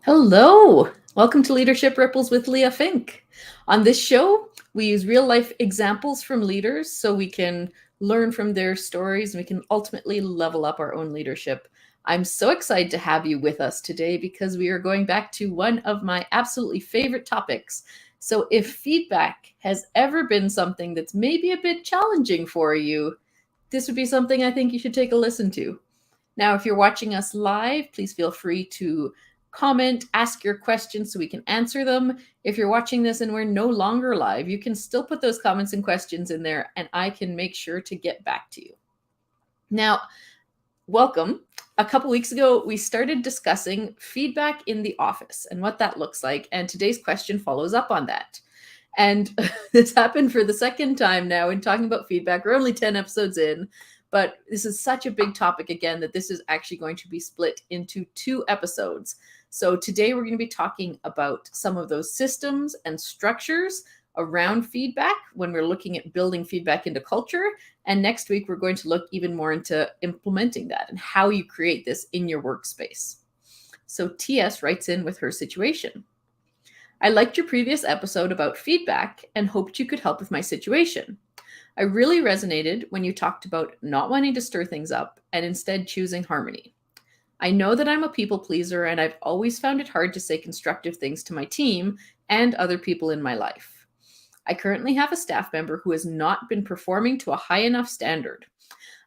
Hello. Welcome to Leadership Ripples with Leah Fink. On this show, we use real life examples from leaders so we can learn from their stories and we can ultimately level up our own leadership. I'm so excited to have you with us today because we are going back to one of my absolutely favorite topics. So, if feedback has ever been something that's maybe a bit challenging for you, this would be something I think you should take a listen to. Now, if you're watching us live, please feel free to comment, ask your questions so we can answer them. If you're watching this and we're no longer live, you can still put those comments and questions in there and I can make sure to get back to you. Now, welcome. A couple weeks ago, we started discussing feedback in the office and what that looks like. And today's question follows up on that. And this happened for the second time now in talking about feedback. We're only 10 episodes in, but this is such a big topic again that this is actually going to be split into 2 episodes. So today we're going to be talking about some of those systems and structures around feedback when we're looking at building feedback into culture. And next week, we're going to look even more into implementing that and how you create this in your workspace. So TS writes in with her situation. I liked your previous episode about feedback and hoped you could help with my situation. I really resonated when you talked about not wanting to stir things up and instead choosing harmony. I know that I'm a people pleaser and I've always found it hard to say constructive things to my team and other people in my life. I currently have a staff member who has not been performing to a high enough standard.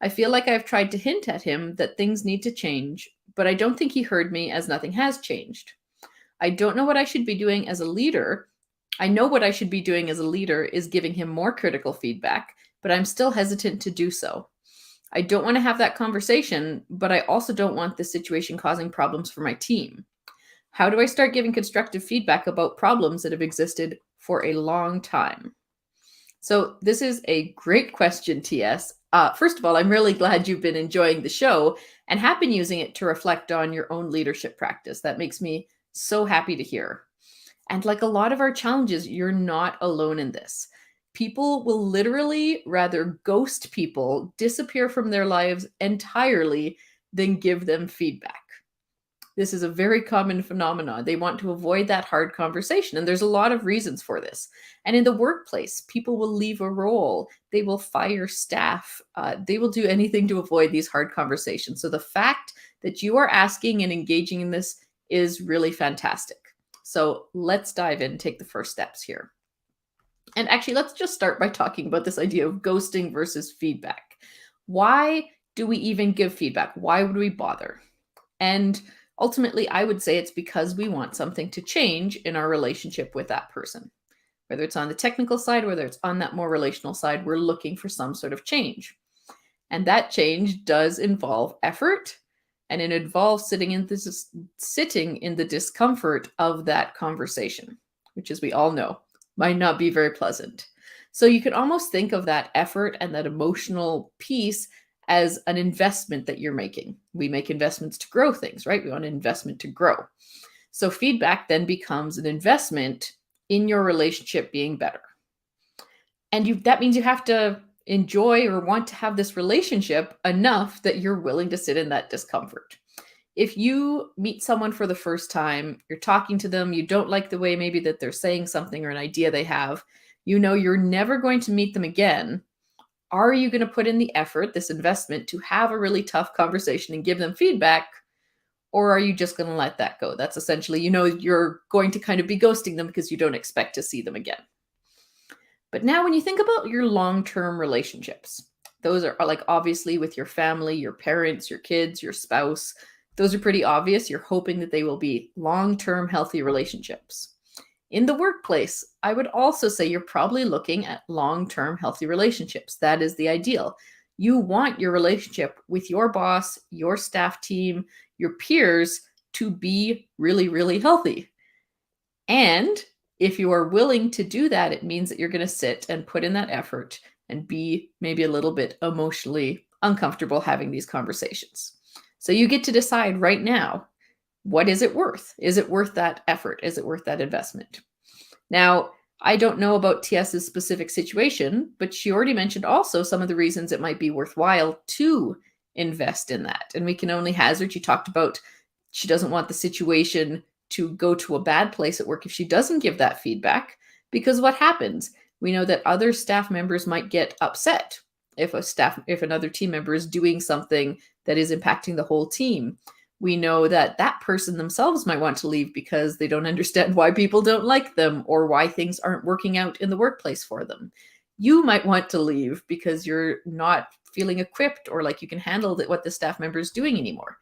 I feel like I've tried to hint at him that things need to change, but I don't think he heard me as nothing has changed. I don't know what I should be doing as a leader. I know what I should be doing as a leader is giving him more critical feedback, but I'm still hesitant to do so. I don't want to have that conversation, but I also don't want this situation causing problems for my team. How do I start giving constructive feedback about problems that have existed for a long time? So this is a great question, TS. First of all, I'm really glad you've been enjoying the show and have been using it to reflect on your own leadership practice. That makes me so happy to hear. And like a lot of our challenges, you're not alone in this. People will literally rather ghost people, disappear from their lives entirely, than give them feedback. This is a very common phenomenon. They want to avoid that hard conversation. And there's a lot of reasons for this. And in the workplace, people will leave a role. They will fire staff. They will do anything to avoid these hard conversations. So the fact that you are asking and engaging in this is really fantastic. So let's dive in and take the first steps here. And actually, let's just start by talking about this idea of ghosting versus feedback. Why do we even give feedback? Why would we bother? And ultimately, I would say it's because we want something to change in our relationship with that person. Whether it's on the technical side, whether it's on that more relational side, we're looking for some sort of change. And that change does involve effort, and it involves sitting in the discomfort of that conversation, which, as we all know, might not be very pleasant. So you can almost think of that effort and that emotional piece as an investment that you're making. We make investments to grow things, right? We want an investment to grow. So feedback then becomes an investment in your relationship being better. And that means you have to enjoy or want to have this relationship enough that you're willing to sit in that discomfort. If you meet someone for the first time, you're talking to them, you don't like the way maybe that they're saying something or an idea they have, you know you're never going to meet them again. Are you going to put in the effort, this investment, to have a really tough conversation and give them feedback? Or are you just going to let that go? That's essentially, you're going to kind of be ghosting them because you don't expect to see them again. But now when you think about your long-term relationships, those are like obviously with your family, your parents, your kids, your spouse. Those are pretty obvious. You're hoping that they will be long-term healthy relationships. In the workplace, I would also say you're probably looking at long-term healthy relationships. That is the ideal. You want your relationship with your boss, your staff team, your peers to be really, really healthy. And if you are willing to do that, it means that you're going to sit and put in that effort and be maybe a little bit emotionally uncomfortable having these conversations. So you get to decide right now, what is it worth? Is it worth that effort? Is it worth that investment? Now, I don't know about TS's specific situation, but she already mentioned also some of the reasons it might be worthwhile to invest in that. And we can only hazard, she talked about she doesn't want the situation to go to a bad place at work if she doesn't give that feedback, because what happens? We know that other staff members might get upset if another team member is doing something that is impacting the whole team. We know that that person themselves might want to leave because they don't understand why people don't like them or why things aren't working out in the workplace for them. You might want to leave because you're not feeling equipped or like you can handle what the staff member is doing anymore.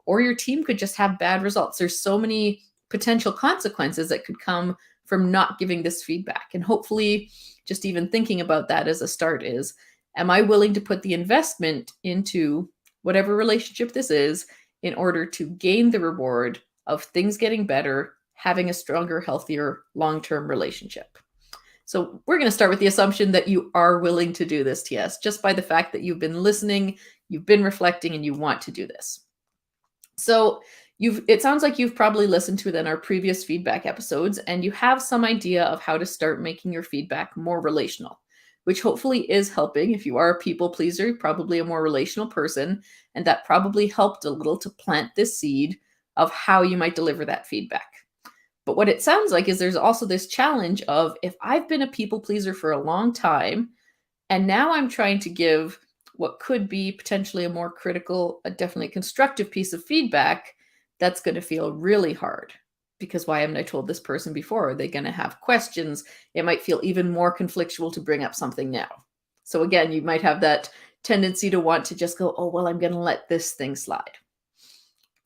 Or your team could just have bad results. There's so many potential consequences that could come from not giving this feedback. And hopefully, just even thinking about that as a start is, am I willing to put the investment into whatever relationship this is in order to gain the reward of things getting better, having a stronger, healthier, long-term relationship? So we're going to start with the assumption that you are willing to do this, TS, just by the fact that you've been listening, you've been reflecting, and you want to do this. So it sounds like you've probably listened to then our previous feedback episodes, and you have some idea of how to start making your feedback more relational, which hopefully is helping. If you are a people pleaser, probably a more relational person, and that probably helped a little to plant this seed of how you might deliver that feedback. But what it sounds like is there's also this challenge of, if I've been a people pleaser for a long time, and now I'm trying to give what could be potentially a more critical, a definitely constructive piece of feedback, that's going to feel really hard. Because why haven't I told this person before? Are they going to have questions? It might feel even more conflictual to bring up something now. So again, you might have that tendency to want to just go, oh, well, I'm going to let this thing slide.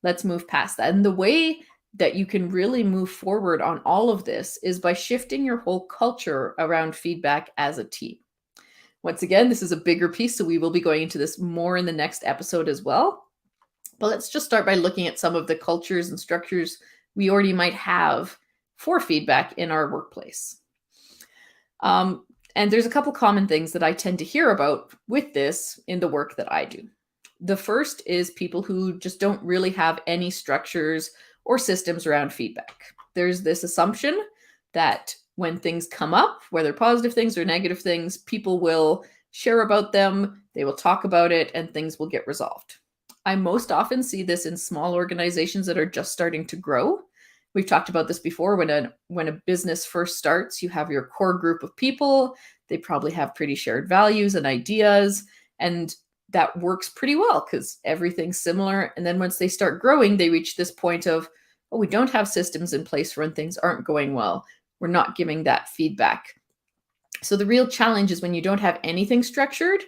Let's move past that. And the way that you can really move forward on all of this is by shifting your whole culture around feedback as a team. Once again, this is a bigger piece, so we will be going into this more in the next episode as well. But let's just start by looking at some of the cultures and structures we already might have for feedback in our workplace. And there's a couple common things that I tend to hear about with this in the work that I do. The first is people who just don't really have any structures or systems around feedback. There's this assumption that when things come up, whether positive things or negative things, people will share about them, they will talk about it, and things will get resolved. I most often see this in small organizations that are just starting to grow. We've talked about this before. When a business first starts, you have your core group of people. They probably have pretty shared values and ideas, and that works pretty well because everything's similar. And then once they start growing, they reach this point of, oh, we don't have systems in place for when things aren't going well. We're not giving that feedback. So the real challenge is when you don't have anything structured,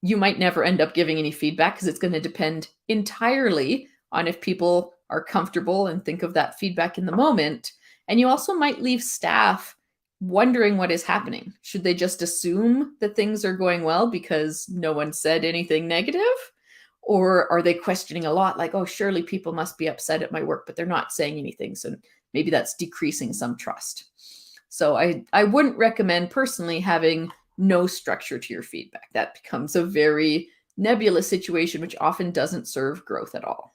you might never end up giving any feedback because it's going to depend entirely on if people are comfortable and think of that feedback in the moment. And you also might leave staff wondering what is happening. Should they just assume that things are going well because no one said anything negative? Or are they questioning a lot, like, oh, surely people must be upset at my work, but they're not saying anything. So maybe that's decreasing some trust. So I wouldn't recommend personally having no structure to your feedback. That becomes a very nebulous situation, which often doesn't serve growth at all.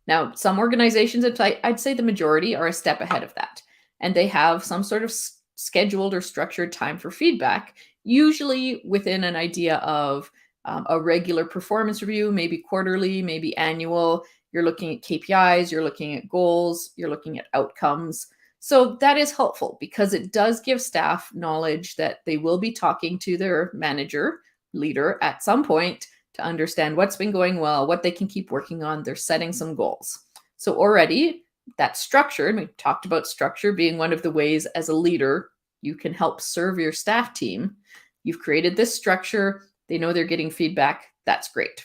Now, some organizations, I'd say the majority, are a step ahead of that. And they have some sort of scheduled or structured time for feedback, usually within an idea of a regular performance review, maybe quarterly, maybe annual. You're looking at KPIs, you're looking at goals, you're looking at outcomes. So that is helpful because it does give staff knowledge that they will be talking to their manager, leader at some point to understand what's been going well, what they can keep working on. They're setting some goals. So already that's structured. We talked about structure being one of the ways as a leader you can help serve your staff team. You've created this structure. They know they're getting feedback. That's great.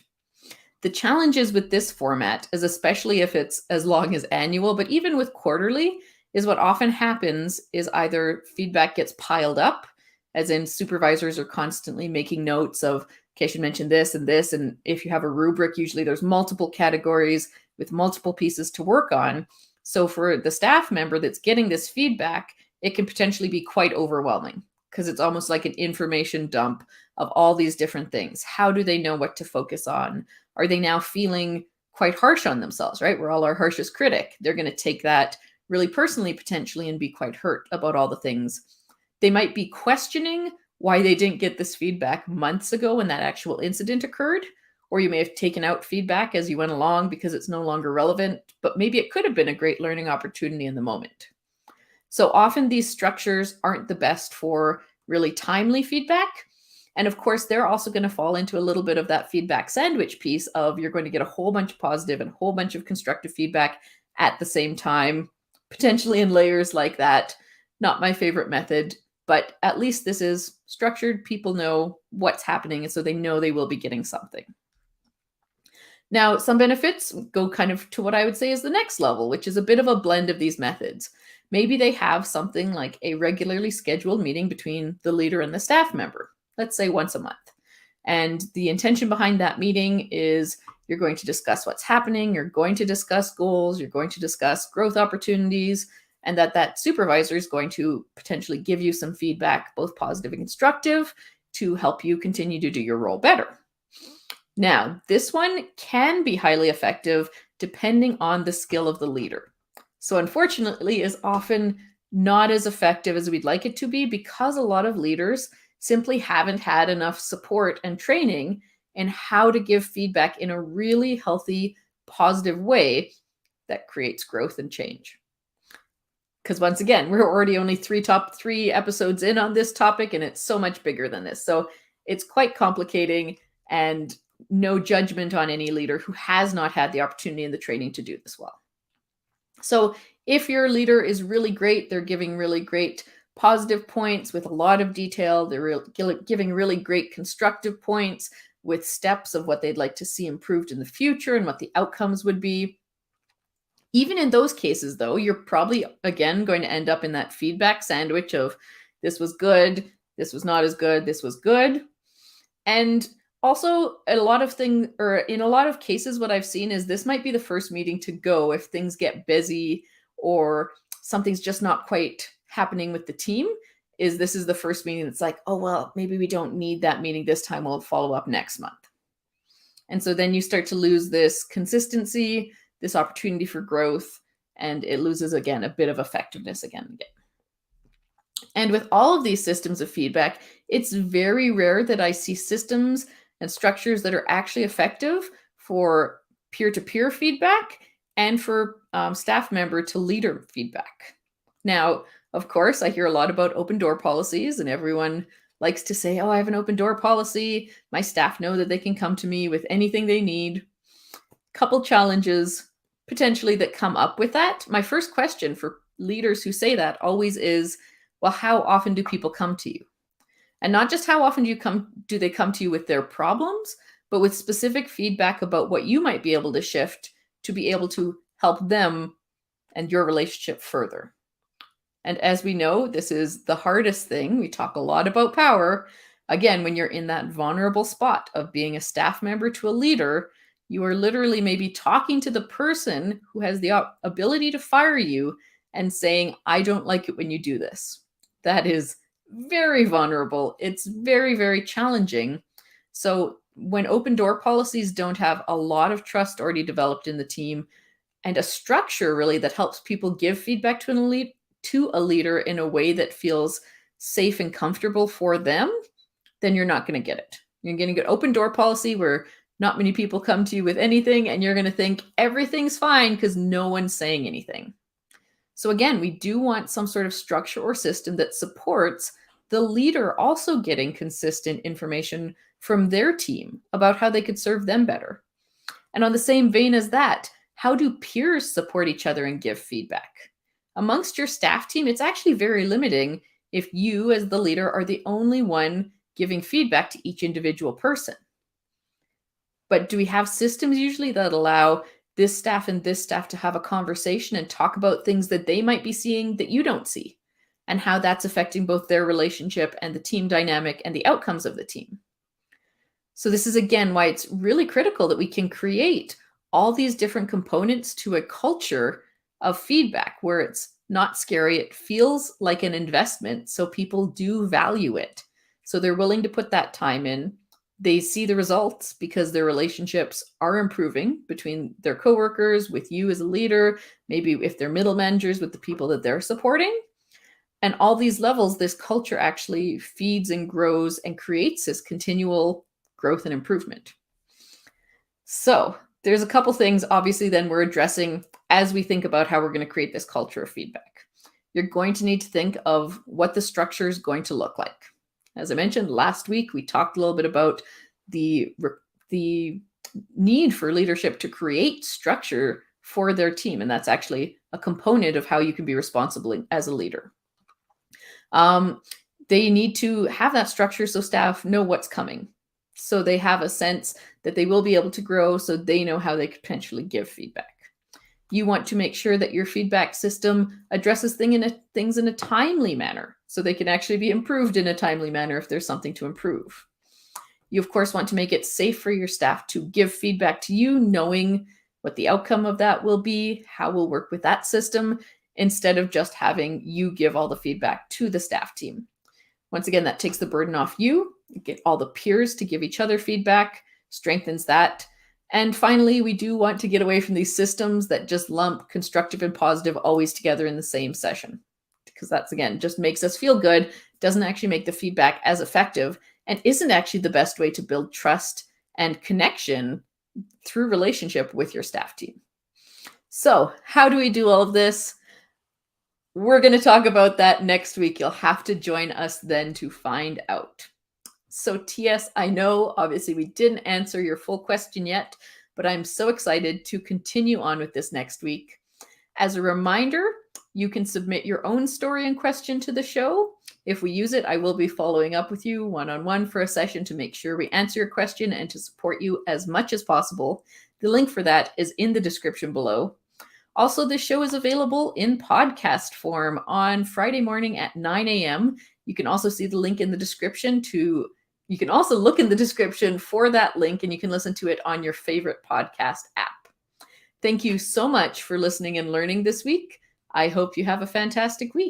The challenges with this format is, especially if it's as long as annual, but even with quarterly, is what often happens is either feedback gets piled up, as in supervisors are constantly making notes of, okay, I should mention this and this. And if you have a rubric, usually there's multiple categories with multiple pieces to work on. So for the staff member that's getting this feedback, it can potentially be quite overwhelming because it's almost like an information dump of all these different things. How do they know what to focus on? Are they now feeling quite harsh on themselves, right? We're all our harshest critic. They're going to take that really personally, potentially, and be quite hurt about all the things. They might be questioning why they didn't get this feedback months ago when that actual incident occurred, or you may have taken out feedback as you went along because it's no longer relevant, but maybe it could have been a great learning opportunity in the moment. So often these structures aren't the best for really timely feedback. And of course, they're also going to fall into a little bit of that feedback sandwich piece of you're going to get a whole bunch of positive and a whole bunch of constructive feedback at the same time, potentially in layers like that. Not my favorite method, but at least this is structured. People know what's happening, and so they know they will be getting something. Now, some benefits go kind of to what I would say is the next level, which is a bit of a blend of these methods. Maybe they have something like a regularly scheduled meeting between the leader and the staff member, let's say once a month. And the intention behind that meeting is you're going to discuss what's happening, you're going to discuss goals, you're going to discuss growth opportunities, and that supervisor is going to potentially give you some feedback, both positive and constructive, to help you continue to do your role better. Now, this one can be highly effective depending on the skill of the leader. So unfortunately, is often not as effective as we'd like it to be because a lot of leaders simply haven't had enough support and training in how to give feedback in a really healthy, positive way that creates growth and change. Because once again, we're already only top three episodes in on this topic, and it's so much bigger than this. So it's quite complicating, and no judgment on any leader who has not had the opportunity and the training to do this well. So if your leader is really great, they're giving really great positive points with a lot of detail, they're giving really great constructive points with steps of what they'd like to see improved in the future and what the outcomes would be. Even in those cases, though, you're probably, again, going to end up in that feedback sandwich of this was good, this was not as good, this was good. And also, in a lot of cases, what I've seen is this might be the first meeting to go if things get busy or something's just not quite happening with the team. This is the first meeting that's like, oh, well, maybe we don't need that meeting this time. We'll follow up next month. And so then you start to lose this consistency, this opportunity for growth, and it loses, again, a bit of effectiveness again and again. And with all of these systems of feedback, it's very rare that I see systems and structures that are actually effective for peer-to-peer feedback and for staff member to leader feedback. Now, of course, I hear a lot about open door policies, and everyone likes to say, oh, I have an open door policy. My staff know that they can come to me with anything they need. Couple challenges potentially that come up with that. My first question for leaders who say that always is, well, how often do people come to you? And not just how often do they come to you with their problems, but with specific feedback about what you might be able to shift to be able to help them and your relationship further. And as we know, this is the hardest thing. We talk a lot about power. Again, when you're in that vulnerable spot of being a staff member to a leader, you are literally maybe talking to the person who has the ability to fire you and saying, I don't like it when you do this. That is very vulnerable. It's very, very challenging. So when open door policies don't have a lot of trust already developed in the team and a structure really that helps people give feedback to a leader in a way that feels safe and comfortable for them, then you're not going to get it. You're going to get open door policy where not many people come to you with anything, and you're going to think everything's fine because no one's saying anything. So again, we do want some sort of structure or system that supports the leader also getting consistent information from their team about how they could serve them better. And on the same vein as that, how do peers support each other and give feedback? Amongst your staff team, it's actually very limiting if you as the leader are the only one giving feedback to each individual person. But do we have systems usually that allow this staff and this staff to have a conversation and talk about things that they might be seeing that you don't see, and how that's affecting both their relationship and the team dynamic and the outcomes of the team? So this is, again, why it's really critical that we can create all these different components to a culture of feedback where it's not scary. It feels like an investment, so people do value it. So they're willing to put that time in. They see the results because their relationships are improving between their coworkers, with you as a leader, maybe if they're middle managers, with the people that they're supporting. And all these levels, this culture actually feeds and grows and creates this continual growth and improvement. So there's a couple things, obviously, then we're addressing as we think about how we're going to create this culture of feedback. You're going to need to think of what the structure is going to look like. As I mentioned last week, we talked a little bit about the need for leadership to create structure for their team, and that's actually a component of how you can be responsible as a leader. They need to have that structure so staff know what's coming, so they have a sense that they will be able to grow, so they know how they could potentially give feedback. You want to make sure that your feedback system addresses things in a timely manner, so they can actually be improved in a timely manner if there's something to improve. You, of course, want to make it safe for your staff to give feedback to you, knowing what the outcome of that will be, how we'll work with that system, instead of just having you give all the feedback to the staff team. Once again, that takes the burden off you. Get all the peers to give each other feedback, strengthens that. And finally, we do want to get away from these systems that just lump constructive and positive always together in the same session, because that's, again, just makes us feel good, doesn't actually make the feedback as effective, and isn't actually the best way to build trust and connection through relationship with your staff team. So how do we do all of this? We're going to talk about that next week. You'll have to join us then to find out. So TS, I know obviously we didn't answer your full question yet, but I'm so excited to continue on with this next week. As a reminder, you can submit your own story and question to the show. If we use it, I will be following up with you one-on-one for a session to make sure we answer your question and to support you as much as possible. The link for that is in the description below. Also, this show is available in podcast form on Friday morning at 9 a.m. You can also see the link in the description you can also look in the description for that link, and you can listen to it on your favorite podcast app. Thank you so much for listening and learning this week. I hope you have a fantastic week.